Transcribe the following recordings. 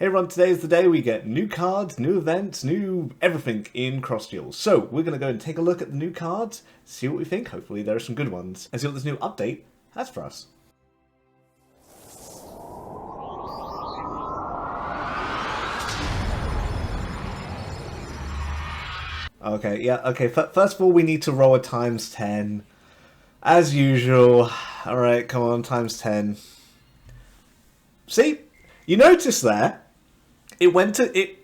Hey everyone, today is the day we get new cards, new events, new everything in Cross Duel. So we're going to go and take a look at the new cards, see what we think. Hopefully there are some good ones, and see what this new update has for us. Okay, first of all we need to roll a times 10. As usual. Alright, come on, times 10. See? You notice there? It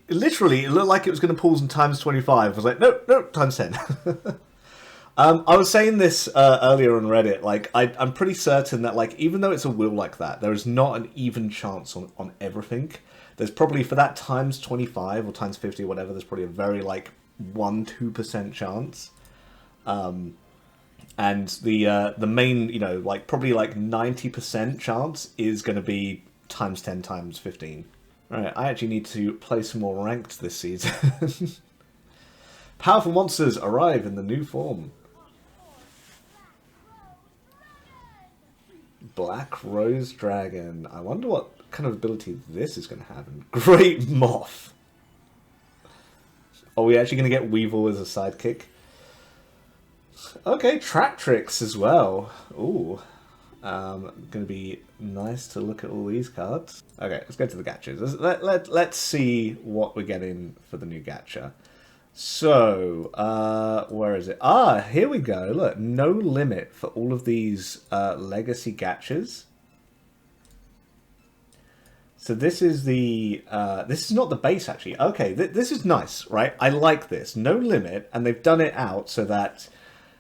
literally, it looked like it was going to pull some times 25. I was like, no, times 10. I was saying this earlier on Reddit, like, I'm pretty certain that, like, even though it's a wheel like that, there is not an even chance on everything. There's probably, for that times 25 or times 50 or whatever, there's probably a very, like, 1-2% chance. And the main, you know, like, probably, like, 90% chance is going to be times 10 times 15. Alright, I actually need to play some more ranked this season. Powerful monsters arrive in the new form. Black Rose Dragon. I wonder what kind of ability this is going to have. Great Moth. Are we actually going to get Weevil as a sidekick? Okay, Track Tricks as well. Ooh. Going to be nice to look at all these cards. Okay, let's go to the gachas. Let's see what we're getting for the new gacha. So, where is it? Ah, here we go. Look, no limit for all of these legacy gachas. So this is the, this is not the base actually. Okay, this is nice, right? I like this. No limit, and they've done it out so that,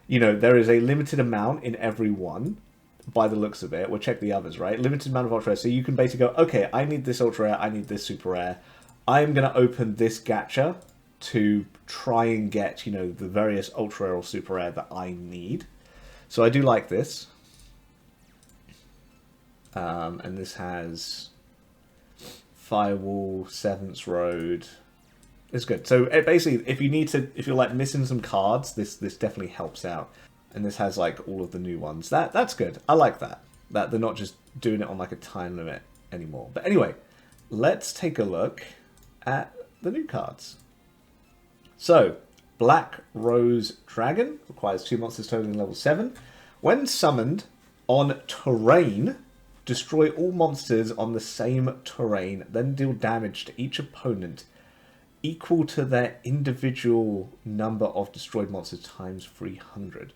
you know, there is a limited amount in every one. By the looks of it, we'll check the others, right? Limited amount of ultra rare, so you can basically go, okay, I need this ultra rare, I need this super rare. I'm going to open this gacha to try and get, you know, the various ultra rare or super rare that I need. So I do like this. And this has Firewall, Seventh Road. It's good. So basically, if you're like missing some cards, this definitely helps out. And this has, like, all of the new ones. That's good. I like that. That they're not just doing it on, like, a time limit anymore. But anyway, let's take a look at the new cards. So, Black Rose Dragon requires 2 monsters totaling level 7. When summoned on terrain, destroy all monsters on the same terrain, then deal damage to each opponent equal to their individual number of destroyed monsters times 300.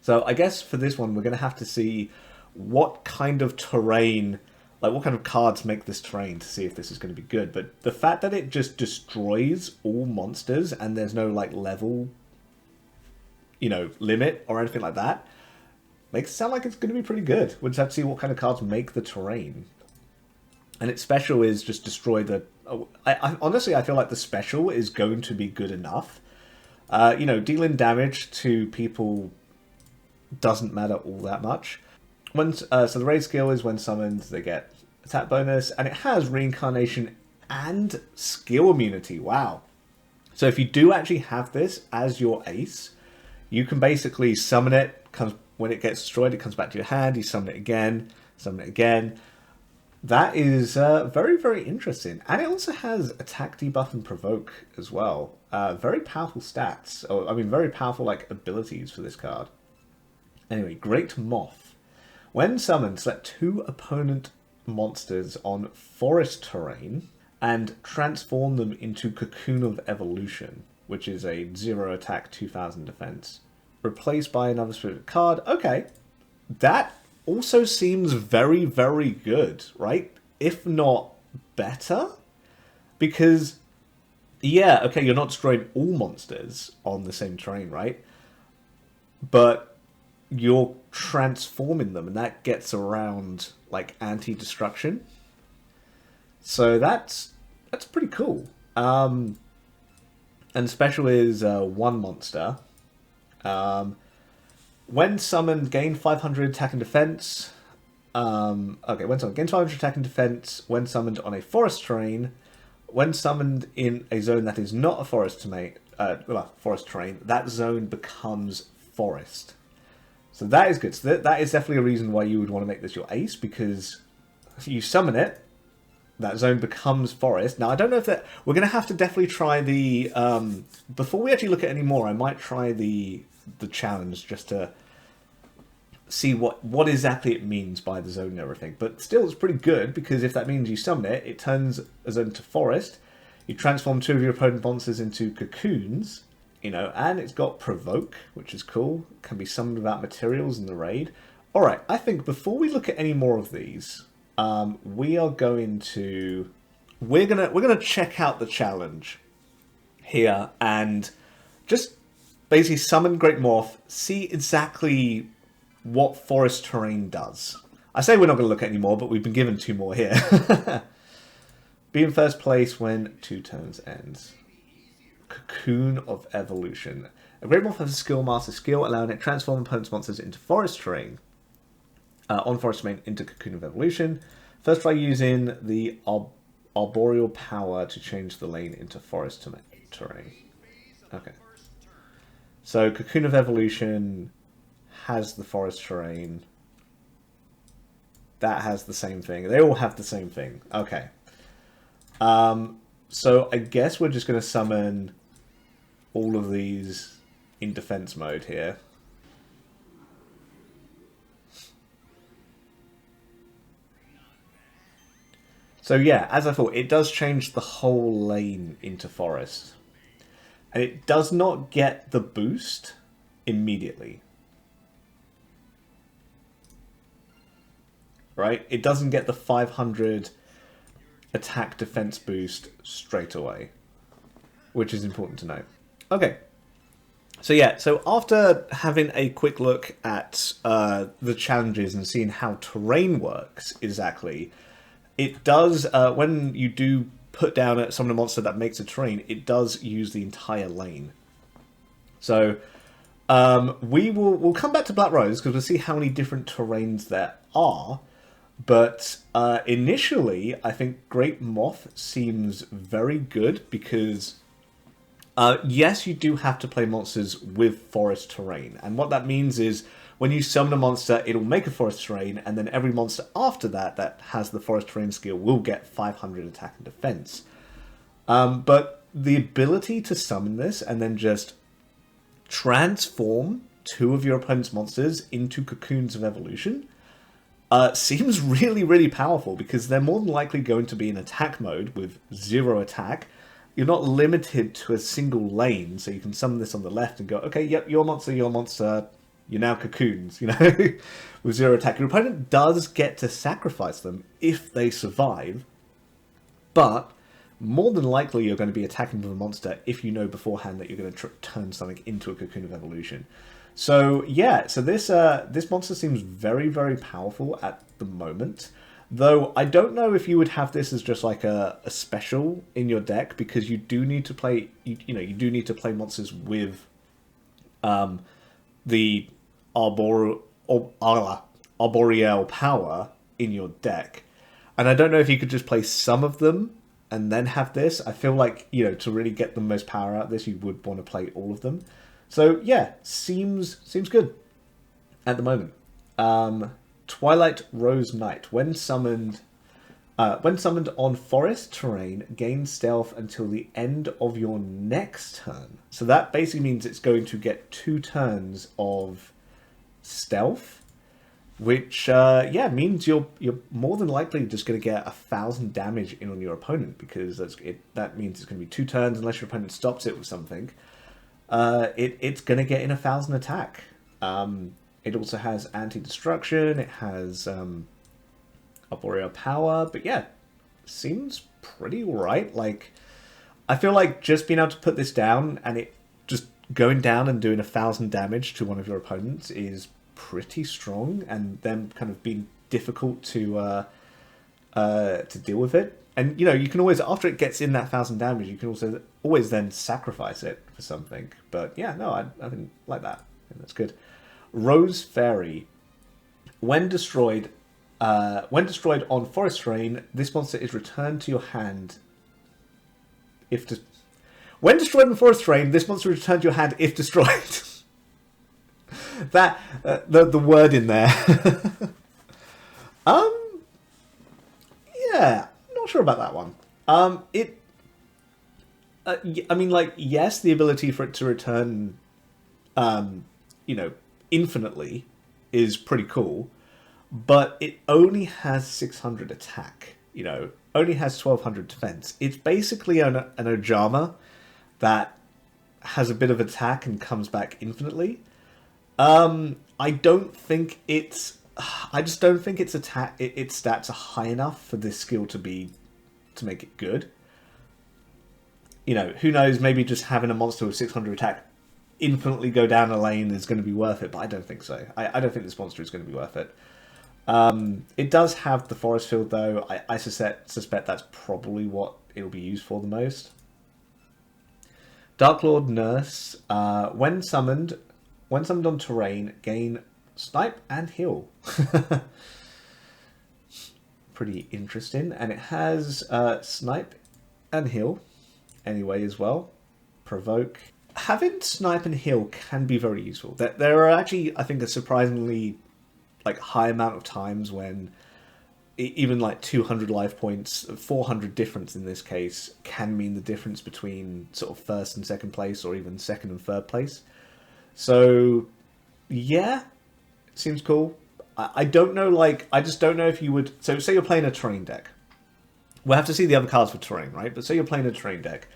So I guess for this one, we're going to have to see what kind of terrain, like what kind of cards make this terrain to see if this is going to be good. But the fact that it just destroys all monsters and there's no like level, you know, limit or anything like that, makes it sound like it's going to be pretty good. We'll just have to see what kind of cards make the terrain. And its special is just destroy the... honestly, I feel like the special is going to be good enough. You know, dealing damage to people doesn't matter all that much. So the raid skill is when summoned, they get attack bonus, and it has reincarnation and skill immunity. Wow. So if you do actually have this as your ace, you can basically summon it. When it gets destroyed, it comes back to your hand. You summon it again, summon it again. That is very, very interesting. And it also has attack, debuff, and provoke as well. Very powerful stats. I mean, very powerful like abilities for this card. Anyway, Great Moth. When summoned, select 2 opponent monsters on forest terrain and transform them into Cocoon of Evolution, which is a 0 attack, 2000 defense. Replaced by another specific card. Okay, that also seems very, very good, right? If not better. Because, yeah, okay, you're not destroying all monsters on the same terrain, right? But you're transforming them, and that gets around, like, anti-destruction. So that's pretty cool. And special is 1 monster. When summoned, gain 500 attack and defense. Okay, when summoned, gain 500 attack and defense. When summoned on a forest terrain. When summoned in a zone that is not a forest terrain, that zone becomes forest. So that is good. So that is definitely a reason why you would want to make this your ace, because you summon it, that zone becomes forest. Now, I don't know if that... We're going to have to definitely try the... before we actually look at any more, I might try the challenge just to see what exactly it means by the zone and everything. But still, it's pretty good, because if that means you summon it, it turns a zone to forest. You transform 2 of your opponent monsters into cocoons, you know, and it's got provoke, which is cool. It can be summoned without materials in the raid. Alright, I think before we look at any more of these, we are going to... We're gonna check out the challenge here and just basically summon Great Moth, see exactly what forest terrain does. I say we're not going to look at any more, but we've been given 2 more here. Be in first place when 2 turns ends. Cocoon of Evolution. A Great Moth has a skill master skill, allowing it to transform opponent's monsters into forest terrain. On forest terrain into Cocoon of Evolution. First try using the arboreal power to change the lane into forest terrain. Okay. So Cocoon of Evolution has the forest terrain. That has the same thing. They all have the same thing. Okay. So I guess we're just going to summon all of these in defense mode here. So yeah, as I thought, it does change the whole lane into forest. And it does not get the boost immediately. Right? It doesn't get the 500 attack defense boost straight away. Which is important to know. Okay. So yeah, so after having a quick look at the challenges and seeing how terrain works exactly, it does, when you do put down a summon a monster that makes a terrain, it does use the entire lane. So we'll come back to Black Rose because we'll see how many different terrains there are. But initially, I think Great Moth seems very good because, yes, you do have to play monsters with forest terrain. And what that means is when you summon a monster, it'll make a forest terrain, and then every monster after that that has the forest terrain skill will get 500 attack and defense. But the ability to summon this and then just transform 2 of your opponent's monsters into Cocoons of Evolution seems really, really powerful because they're more than likely going to be in attack mode with 0 attack. You're not limited to a single lane, so you can summon this on the left and go, okay, yep, your monster, you're now cocoons, you know, with 0 attack. Your opponent does get to sacrifice them if they survive, but more than likely you're going to be attacking with a monster if you know beforehand that you're going to turn something into a Cocoon of Evolution. So yeah, so this monster seems very, very powerful at the moment. Though I don't know if you would have this as just like a special in your deck, because you do need to play, you do need to play monsters with the arboreal power in your deck. And I don't know if you could just play some of them and then have this. I feel like, to really get the most power out of this, you would want to play all of them. So yeah, seems good at the moment. Twilight Rose Knight. When summoned on forest terrain, gain stealth until the end of your next turn. So that basically means it's going to get 2 turns of stealth, which means you're more than likely just going to get 1,000 damage in on your opponent, because that means it's going to be 2 turns unless your opponent stops it with something. It's going to get in 1,000 attack. It also has anti-destruction, it has arboreal power, but yeah, seems pretty alright. Like, I feel like just being able to put this down and it just going down and doing 1,000 damage to one of your opponents is pretty strong, and them kind of being difficult to deal with it. And you can always, after it gets in that 1,000 damage, you can also always then sacrifice it for something. But yeah, no, I didn't like that. I think that's good. Rose Fairy. When destroyed on forest terrain, this monster is returned to your hand. When destroyed on forest terrain, this monster is returned to your hand if destroyed. That the word in there. Yeah, not sure about that one. I mean, like, yes, the ability for it to return, you know, infinitely is pretty cool, but it only has 600 attack, you know, only has 1200 defense. It's basically an Ojama that has a bit of attack and comes back infinitely. I don't think it's... I just don't think its stats are high enough for this skill to make it good. You know, who knows, maybe just having a monster with 600 attack infinitely go down a lane is going to be worth it, but I don't think so. I don't think this monster is going to be worth it. It does have the forest field, though. I suspect that's probably what it'll be used for the most. Dark Lord Nurse, when summoned on terrain, gain snipe and heal. Pretty interesting. And it has snipe and heal anyway as well. Provoke. Having snipe and heal can be very useful. There are actually, I think, a surprisingly like high amount of times when even like 200 life points, 400 difference in this case, can mean the difference between sort of first and second place, or even second and third place. So yeah, it seems cool. I don't know, like, I just don't know if you would... So say you're playing a terrain deck. We'll have to see the other cards for terrain, right? But say you're playing a terrain deck.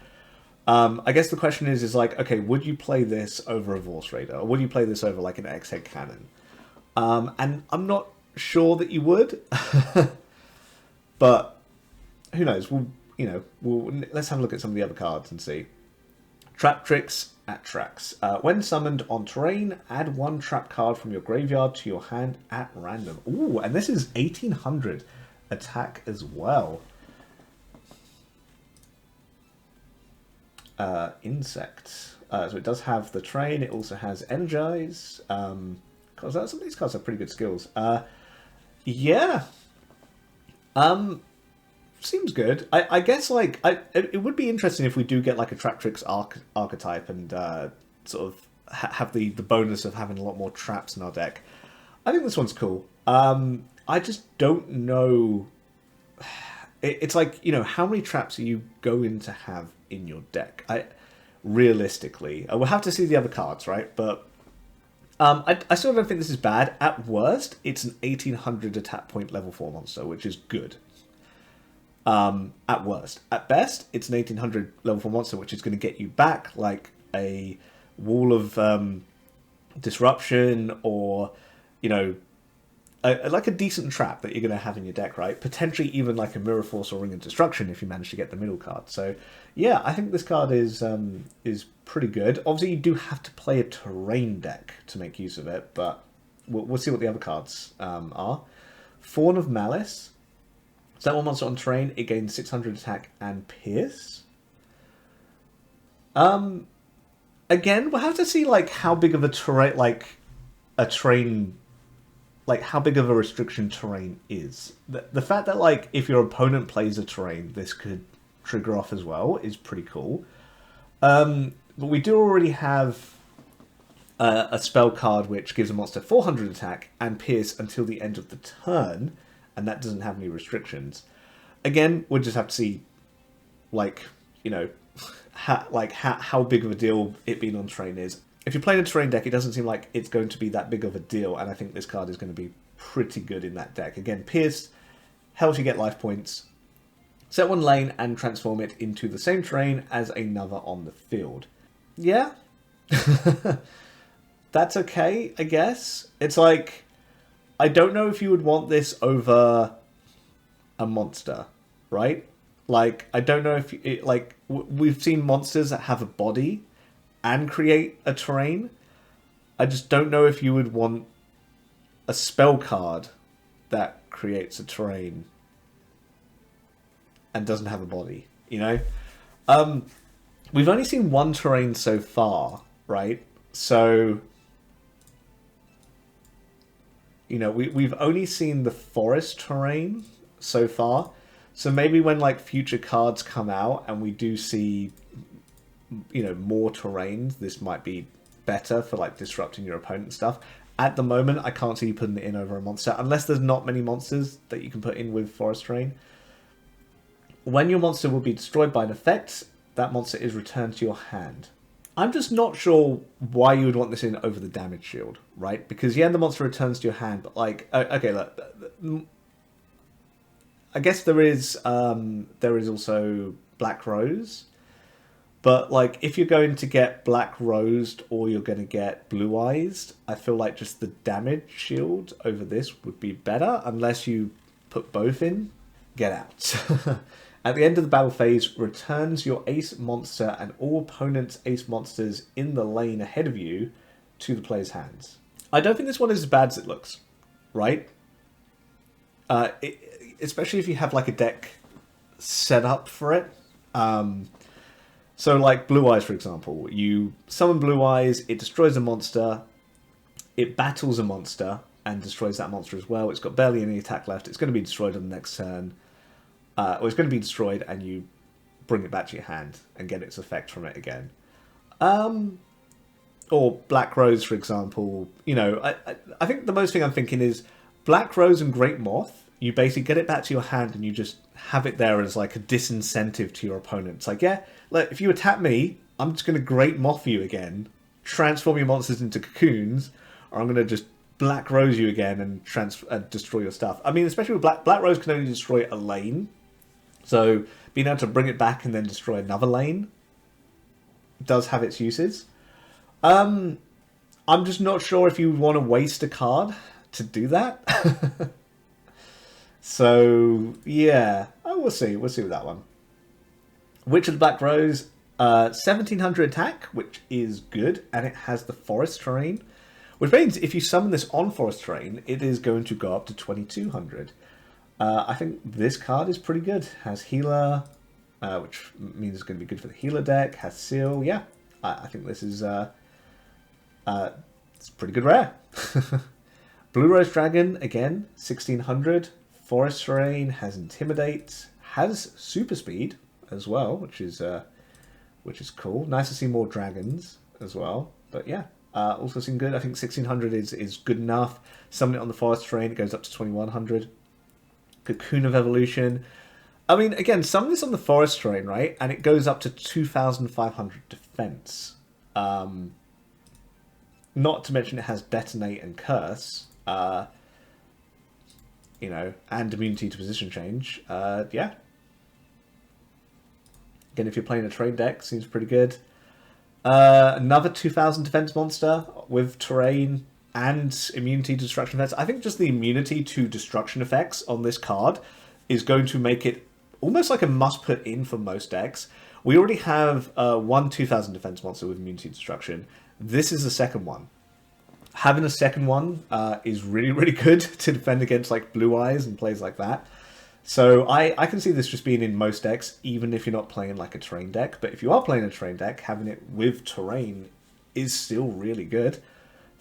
I guess the question is like, okay, would you play this over a Vorse Raider? Or would you play this over like an X-Head Cannon? And I'm not sure that you would. But who knows? Let's have a look at some of the other cards and see. Trap Tricks at Trax. When summoned on terrain, add one trap card from your graveyard to your hand at random. Ooh, and this is 1800 attack as well. Insect. So it does have the train. It also has Energize. Because some of these cards have pretty good skills. Yeah. Seems good. I guess, like, it would be interesting if we do get like a Trap Tricks archetype and sort of have the bonus of having a lot more traps in our deck. I think this one's cool. I just don't know. It's like, you know, how many traps are you going to have in your deck? Realistically, we'll have to see the other cards, right? But I still don't think this is bad. At worst, it's an 1800 attack point level 4 monster, which is good. At worst. At best, it's an 1800 level 4 monster, which is going to get you back like a wall of disruption, or, you know, like a decent trap that you're going to have in your deck, right? Potentially even like a Mirror Force or Ring of Destruction if you manage to get the middle card. So yeah, I think this card is pretty good. Obviously, you do have to play a terrain deck to make use of it, but we'll see what the other cards are. Fawn of Malice. So that one monster on terrain, it gains 600 attack and pierce. Again, we'll have to see like how big of a terrain, like how big of a restriction terrain is. The fact that, like, if your opponent plays a terrain, this could trigger off as well is pretty cool. But we do already have a spell card which gives a monster 400 attack and pierce until the end of the turn, and that doesn't have any restrictions. Again, we'll just have to see, like, you know, how big of a deal it being on terrain is. If you're playing a terrain deck, it doesn't seem like it's going to be that big of a deal, and I think this card is going to be pretty good in that deck. Again, Pierce helps you get life points. Set one lane and transform it into the same terrain as another on the field. Yeah. That's okay, I guess. It's like, I don't know if you would want this over a monster, right? Like, I don't know if we've seen monsters that have a body and create a terrain. I just don't know if you would want a spell card that creates a terrain and doesn't have a body, you know? We've only seen one terrain so far, right? So, you know, we've only seen the forest terrain so far. So maybe when, like, future cards come out and we do see, you know, more terrains, this might be better for, like, disrupting your opponent and stuff. At the moment, I can't see you putting it in over a monster, unless there's not many monsters that you can put in with forest terrain. When your monster will be destroyed by an effect, that monster is returned to your hand. I'm just not sure why you would want this in over the damage shield, right? Because yeah, the monster returns to your hand, but like, okay, look, I guess there is also Black Rose, but like if you're going to get Black Rosed or you're going to get Blue Eyes, I feel like just the damage shield over this would be better unless you put both in. Get out. At the end of the battle phase, returns your ace monster and all opponents' ace monsters in the lane ahead of you to the player's hands. I don't think this one is as bad as it looks, right? Especially if you have like a deck set up for it. So like Blue Eyes, for example, you summon Blue Eyes, it destroys a monster, it battles a monster and destroys that monster as well. It's got barely any attack left. It's going to be destroyed on the next turn. Or it's going to be destroyed and you bring it back to your hand and get its effect from it again. Or Black Rose, for example. You know, I think the most thing I'm thinking is Black Rose and Great Moth, you basically get it back to your hand and you just have it there as like a disincentive to your opponent. It's like, yeah, look, if you attack me, I'm just going to Great Moth you again, transform your monsters into cocoons, or I'm going to just Black Rose you again and destroy your stuff. I mean, especially with Black Rose can only destroy a lane. So being able to bring it back and then destroy another lane does have its uses. I'm just not sure if you want to waste a card to do that. So yeah, we'll see. We'll see with that one. Witch of the Black Rose, 1700 attack, which is good, and it has the forest terrain, which means if you summon this on forest terrain, it is going to go up to 2200. I think this card is pretty good. Has healer, which means it's going to be good for the healer deck. Has seal. Yeah, I think this is it's pretty good rare. Blue Rose Dragon, again, 1600. Forest terrain, has intimidate, has super speed as well, which is cool. Nice to see more dragons as well. But yeah, also seem good. I think 1600 is good enough. Summon it on the forest terrain, it goes up to 2100. Cocoon of Evolution. I mean, again, summon this on the forest terrain, right? And it goes up to 2500 defense. Not to mention it has Detonate and Curse. You know, and immunity to position change. Yeah. Again, if you're playing a trade deck, seems pretty good. Another 2000 defense monster with terrain and immunity to destruction effects. I think just the immunity to destruction effects on this card is going to make it almost like a must put in for most decks. We already have one 2000 defense monster with immunity to destruction. This is the second one. Having a second one is really, really good to defend against like Blue Eyes and plays like that. So I can see this just being in most decks, even if you're not playing like a terrain deck. But if you are playing a terrain deck, having it with terrain is still really good.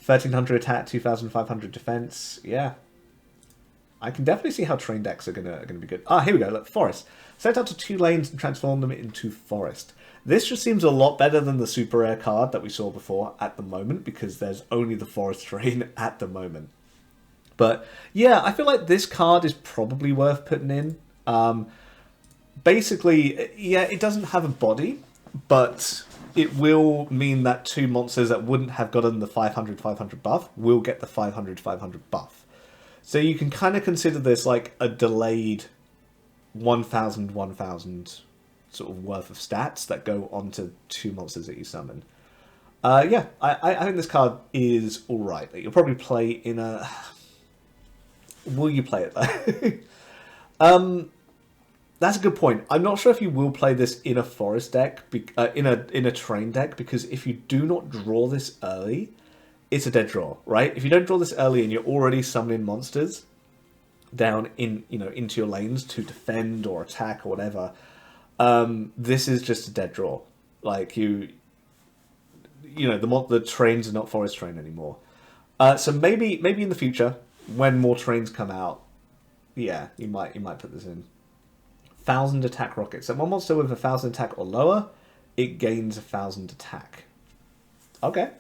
1300 attack, 2500 defense. Yeah. I can definitely see how terrain decks are gonna be good. Ah, here we go. Look, forest. Set out to 2 lanes and transform them into forest. This just seems a lot better than the super rare card that we saw before at the moment, because there's only the forest terrain at the moment. But yeah, I feel like this card is probably worth putting in. Basically, yeah, it doesn't have a body, but it will mean that 2 monsters that wouldn't have gotten the 500/500 buff will get the 500/500 buff. So you can kind of consider this like a delayed 1000/1000 sort of worth of stats that go onto 2 monsters that you summon. Yeah, I think this card is alright. You'll probably play in a... Will you play it though? That's a good point. I'm not sure if you will play this in a forest deck, in a terrain deck, because if you do not draw this early, it's a dead draw, right? If you don't draw this early and you're already summoning monsters down into your lanes to defend or attack or whatever, this is just a dead draw. Like the terrains are not forest terrain anymore. So maybe in the future, when more terrains come out, yeah, you might put this in. 1000 attack rockets. So one monster with 1000 attack or lower, it gains 1000 attack. Okay.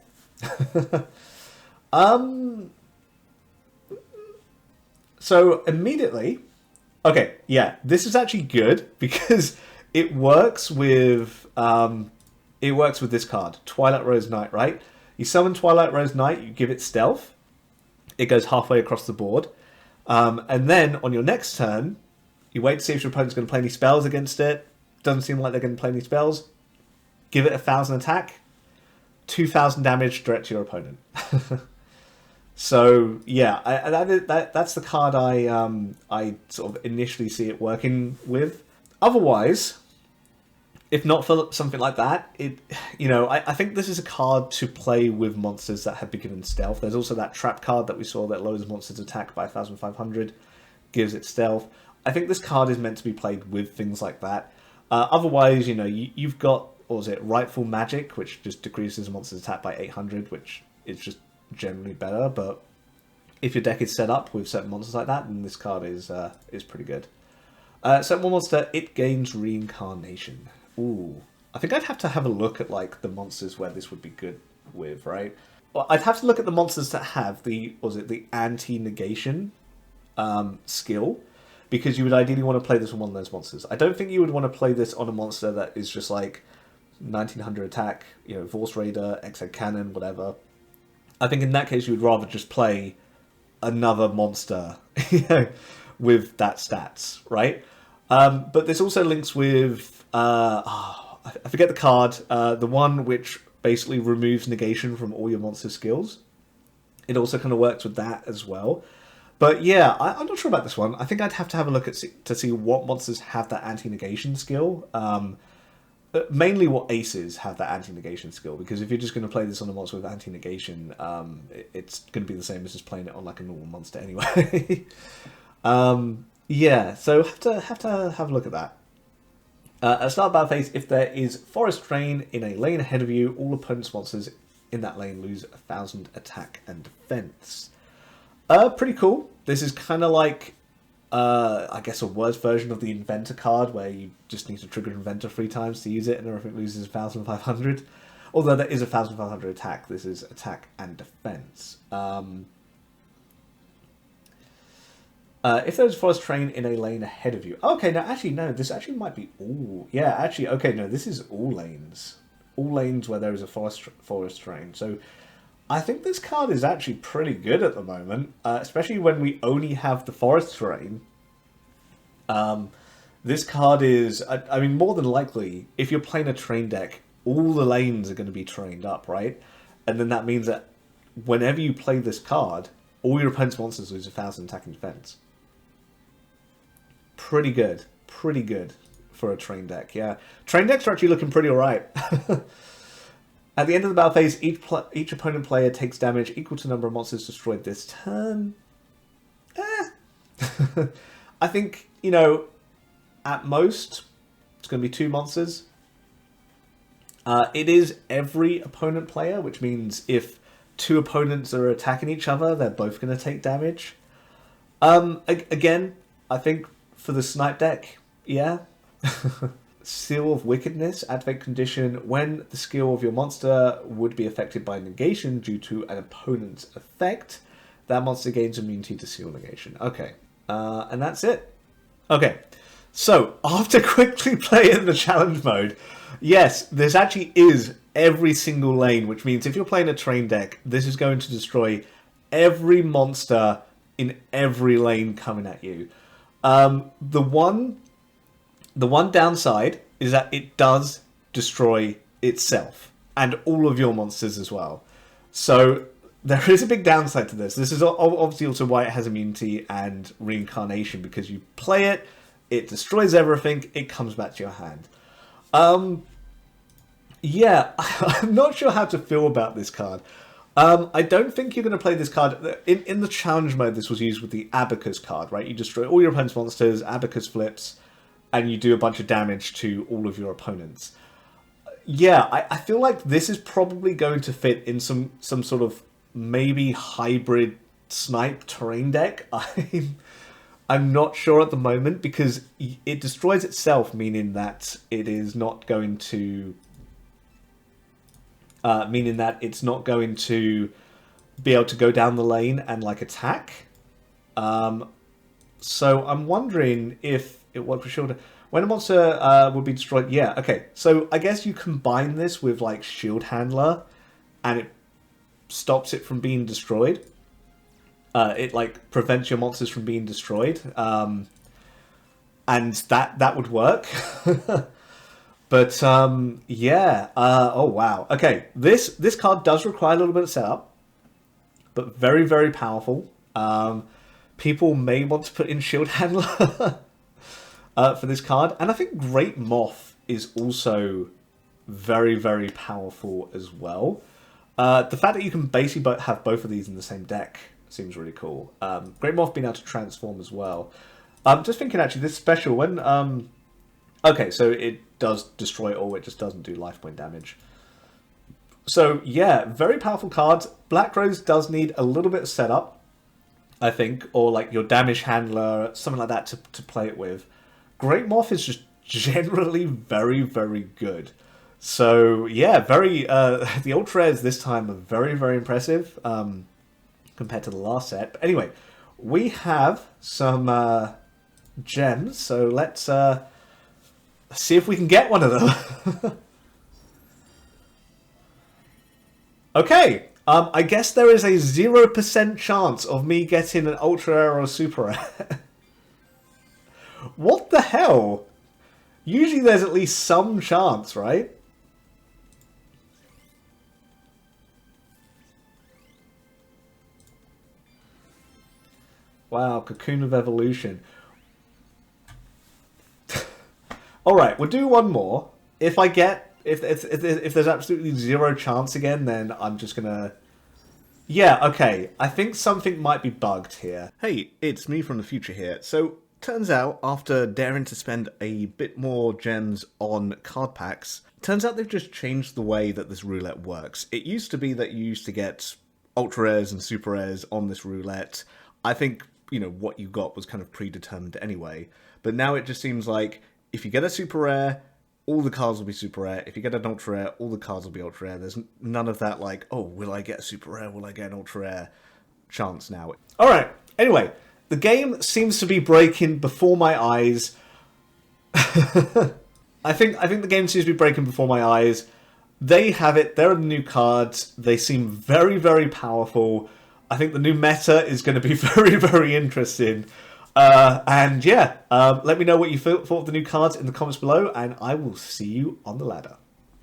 So immediately, Okay, yeah, this is actually good because it works with this card, Twilight Rose Knight, right? You summon Twilight Rose Knight, you give it stealth, it goes halfway across the board, and then on your next turn, you wait to see if your opponent's going to play any spells against it. Doesn't seem like they're going to play any spells. Give it 1,000 attack, 2,000 damage direct to your opponent. So yeah, that's the card I sort of initially see it working with. Otherwise, if not for something like that, I think this is a card to play with monsters that have been given stealth. There's also that trap card that we saw that lowers monsters' attack by 1,500, gives it stealth. I think this card is meant to be played with things like that. Otherwise, you've got, what was it, Rightful Magic, which just decreases a monster's attack by 800, which is just generally better, but if your deck is set up with certain monsters like that, then this card is pretty good. Set one monster, it gains Reincarnation. Ooh, I think I'd have to have a look at like the monsters where this would be good with, right? Well, I'd have to look at the monsters that have the anti-negation skill, because you would ideally want to play this on one of those monsters. I don't think you would want to play this on a monster that is just like 1900 attack, Force Raider, X-Head Cannon, whatever. I think in that case you would rather just play another monster with that stats, right? But this also links with I forget the card, the one which basically removes negation from all your monster skills. It also kind of works with that as well. But yeah, I'm not sure about this one. I think I'd have to have a look to see what monsters have that anti-negation skill. Mainly what aces have that anti-negation skill, because if you're just going to play this on a monster with anti-negation, it's going to be the same as just playing it on like a normal monster anyway. Yeah, so have to have a look at that. At start of battle phase, if there is Forest Train in a lane ahead of you, all opponent's monsters in that lane lose 1,000 attack and defense. Pretty cool. This is kind of like, I guess, a worse version of the Inventor card, where you just need to trigger Inventor 3 times to use it, and everything loses 1,500. Although there is 1,500 attack, this is attack and defense. If there's a Forest Train in a lane ahead of you... Okay, no, actually, no, this actually might be all... Yeah, actually, okay, no, this is all lanes. All lanes where there is a Forest Train. So I think this card is actually pretty good at the moment, especially when we only have the Forest Train. This card is... I mean, more than likely, if you're playing a train deck, all the lanes are going to be trained up, right? And then that means that whenever you play this card, all your opponent's monsters lose 1,000 attack and defense. Pretty good for a train deck, yeah. Train decks are actually looking pretty alright. At the end of the battle phase, each opponent player takes damage equal to the number of monsters destroyed this turn. I think, at most, it's going to be 2 monsters. It is every opponent player, which means if 2 opponents are attacking each other, they're both going to take damage. Again, I think for the snipe deck, yeah. Seal of Wickedness, activate condition. When the skill of your monster would be affected by negation due to an opponent's effect, that monster gains immunity to seal negation. Okay, and that's it. Okay, so after quickly playing the challenge mode, yes, this actually is every single lane, which means if you're playing a train deck, this is going to destroy every monster in every lane coming at you. The one downside is that it does destroy itself and all of your monsters as well. So there is a big downside to this. This is obviously also why it has immunity and reincarnation, because you play it, it destroys everything, it comes back to your hand. Yeah, I'm not sure how to feel about this card. I don't think you're going to play this card... In the challenge mode, this was used with the Abacus card, right? You destroy all your opponent's monsters, Abacus flips, and you do a bunch of damage to all of your opponents. Yeah, I feel like this is probably going to fit in some sort of maybe hybrid snipe terrain deck. I'm not sure at the moment, because it destroys itself, meaning that it is not going to... meaning that it's not going to be able to go down the lane and, like, attack. So I'm wondering if it was for sure. When a monster would be destroyed, yeah, okay. So I guess you combine this with like Shield Handler, and it stops it from being destroyed. It like prevents your monsters from being destroyed, and that would work. But yeah. Oh wow. Okay, this card does require a little bit of setup, but very very powerful. People may want to put in Shield Handler for this card. And I think Great Moth is also very, very powerful as well. The fact that you can basically have both of these in the same deck seems really cool. Great Moth being able to transform as well. I'm just thinking, actually, this special, when... okay, so it does destroy all, it just doesn't do life point damage. So, yeah, very powerful cards. Black Rose does need a little bit of setup, I think, or like your damage handler, something like that to play it with. Great Moth is just generally very, very good. So yeah, very the ultra rares this time are very, very impressive compared to the last set. But anyway, we have some gems, so let's see if we can get one of them. Okay. I guess there is a 0% chance of me getting an ultra rare or a super rare. What the hell? Usually there's at least some chance, right? Wow, Cocoon of Evolution. Alright, we'll do one more. If I get... If there's absolutely zero chance again, then I'm just gonna... Yeah, okay. I think something might be bugged here. Hey, it's me from the future here. So, turns out, after daring to spend a bit more gems on card packs, turns out they've just changed the way that this roulette works. It used to be that you used to get ultra rares and super rares on this roulette. I think, you know, what you got was kind of predetermined anyway. But now it just seems like, if you get a super rare, all the cards will be super rare. If you get an ultra rare, all the cards will be ultra rare. There's none of that like, oh, will I get a super rare? Will I get an ultra rare chance now? Alright, anyway, the game seems to be breaking before my eyes. I think the game seems to be breaking before my eyes. They have it. There are the new cards. They seem very, very powerful. I think the new meta is going to be very, very interesting. And yeah, let me know what you thought of the new cards in the comments below, and I will see you on the ladder.